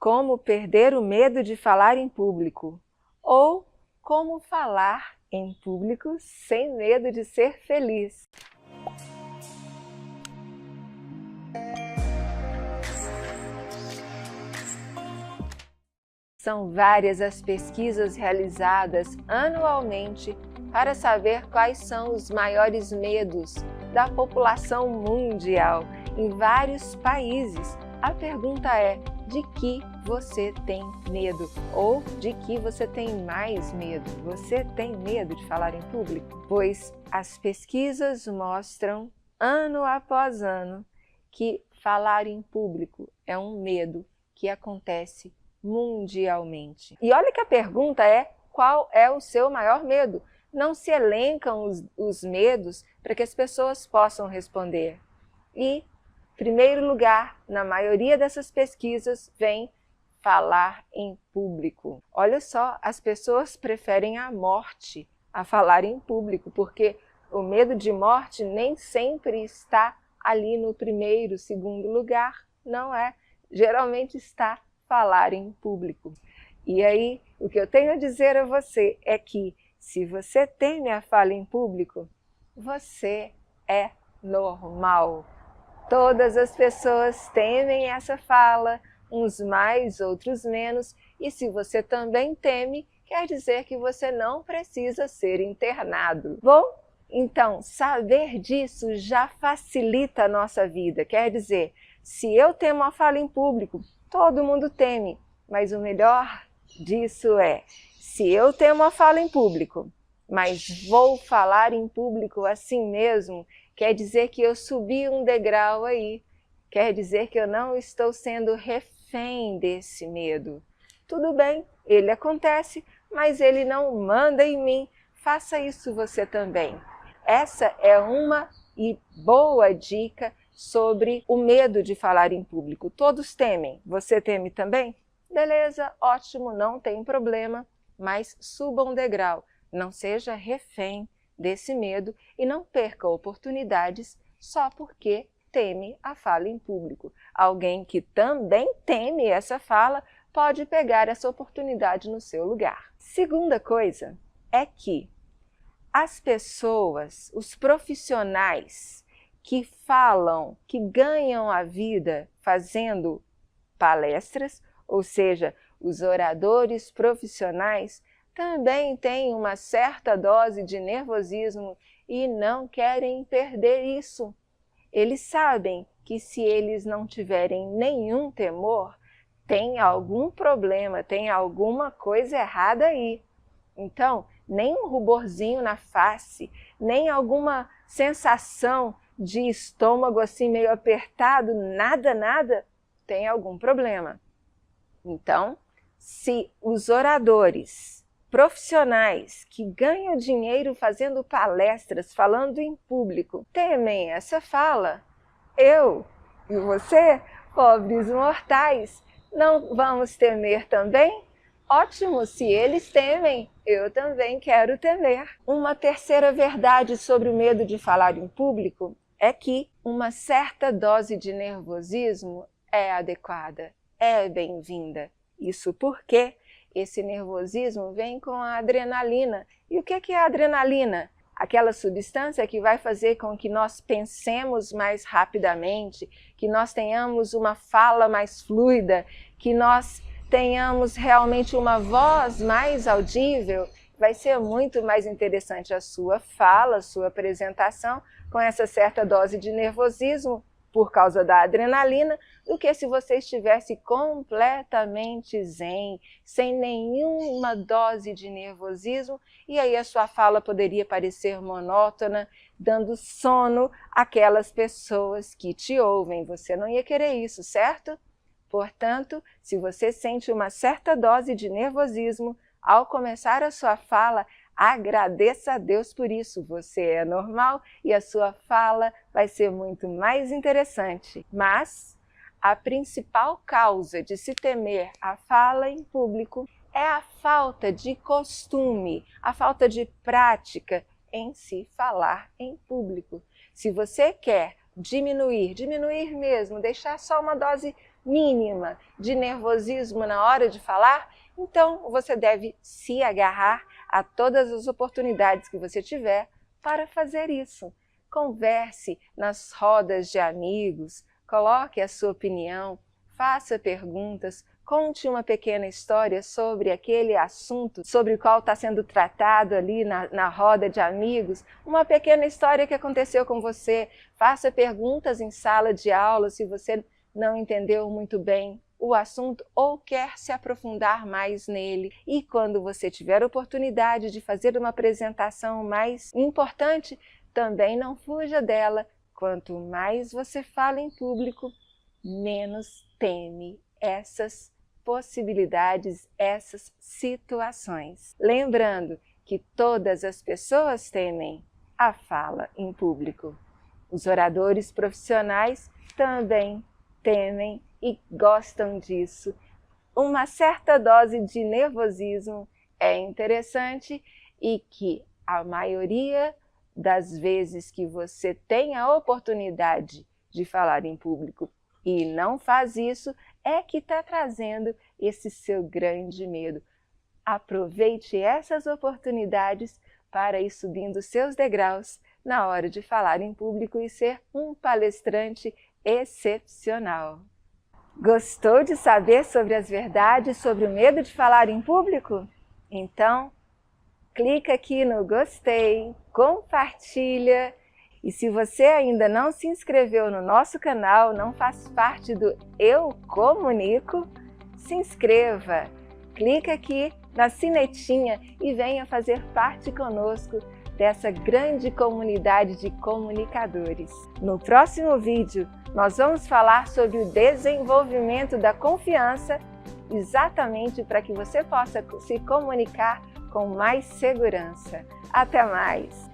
Como perder o medo de falar em público, ou como falar em público sem medo de ser feliz. São várias as pesquisas realizadas anualmente para saber quais são os maiores medos da população mundial em vários países. A pergunta é: de que você tem medo? Ou de que você tem mais medo? Você tem medo de falar em público? Pois as pesquisas mostram, ano após ano, que falar em público é um medo que acontece mundialmente. E olha que a pergunta é: qual é o seu maior medo? Não se elencam os medos para que as pessoas possam responder. E, em primeiro lugar, na maioria dessas pesquisas, vem falar em público. Olha só, as pessoas preferem a morte a falar em público, porque o medo de morte nem sempre está ali no primeiro, segundo lugar, não é? Geralmente está falar em público. E aí, o que eu tenho a dizer a você é que, se você teme a fala em público, você é normal. Todas as pessoas temem essa fala, uns mais, outros menos, e se você também teme, quer dizer que você não precisa ser internado. Bom, então, saber disso já facilita a nossa vida. Quer dizer, se eu temo a fala em público, todo mundo teme, mas o melhor disso é: se eu temo a fala em público, mas vou falar em público assim mesmo, quer dizer que eu subi um degrau aí, quer dizer que eu não estou sendo refém desse medo. Tudo bem, ele acontece, mas ele não manda em mim. Faça isso você também. Essa é uma boa dica sobre o medo de falar em público. Todos temem. Você teme também? Beleza, ótimo, não tem problema, mas suba um degrau. Não seja refém desse medo e não perca oportunidades só porque teme a fala em público. Alguém que também teme essa fala pode pegar essa oportunidade no seu lugar. Segunda coisa é que as pessoas, os profissionais que falam, que ganham a vida fazendo palestras, ou seja, os oradores profissionais, também têm uma certa dose de nervosismo e não querem perder isso. Eles sabem que se eles não tiverem nenhum temor, tem algum problema, tem alguma coisa errada aí. Então, nem um ruborzinho na face, nem alguma sensação de estômago assim meio apertado, nada, tem algum problema. Então, se os oradores profissionais que ganham dinheiro fazendo palestras, falando em público, temem essa fala, eu e você, pobres mortais, não vamos temer também? Ótimo, se eles temem, eu também quero temer. Uma terceira verdade sobre o medo de falar em público é que uma certa dose de nervosismo é adequada, é bem-vinda. Isso porque esse nervosismo vem com a adrenalina. E o que é a adrenalina? Aquela substância que vai fazer com que nós pensemos mais rapidamente, que nós tenhamos uma fala mais fluida, que nós tenhamos realmente uma voz mais audível. Vai ser muito mais interessante a sua fala, a sua apresentação com essa certa dose de nervosismo por causa da adrenalina, do que se você estivesse completamente zen, sem nenhuma dose de nervosismo, e aí a sua fala poderia parecer monótona, dando sono àquelas pessoas que te ouvem. Você não ia querer isso, certo? Portanto, se você sente uma certa dose de nervosismo ao começar a sua fala, agradeça a Deus por isso. Você é normal e a sua fala vai ser muito mais interessante. Mas a principal causa de se temer a fala em público é a falta de costume, a falta de prática em se falar em público. Se você quer diminuir mesmo, deixar só uma dose mínima de nervosismo na hora de falar, então você deve se agarrar a todas as oportunidades que você tiver para fazer isso. Converse nas rodas de amigos, coloque a sua opinião, faça perguntas, conte uma pequena história sobre aquele assunto sobre o qual está sendo tratado ali na roda de amigos, uma pequena história que aconteceu com você. Faça perguntas em sala de aula se você não entendeu muito bem o assunto ou quer se aprofundar mais nele. E quando você tiver a oportunidade de fazer uma apresentação mais importante, também não fuja dela. Quanto mais você fala em público, menos teme essas possibilidades, essas situações. Lembrando que todas as pessoas temem a fala em público. Os oradores profissionais também temem e gostam disso. Uma certa dose de nervosismo é interessante e que a maioria das vezes que você tem a oportunidade de falar em público e não faz isso, é que está trazendo esse seu grande medo. Aproveite essas oportunidades para ir subindo seus degraus na hora de falar em público e ser um palestrante excepcional. Gostou de saber sobre as verdades sobre o medo de falar em público? Então, clica aqui no gostei, compartilha. E se você ainda não se inscreveu no nosso canal, não faz parte do Eu Comunico, se inscreva. Clica aqui na sinetinha e venha fazer parte conosco dessa grande comunidade de comunicadores. No próximo vídeo, nós vamos falar sobre o desenvolvimento da confiança, exatamente para que você possa se comunicar com mais segurança. Até mais!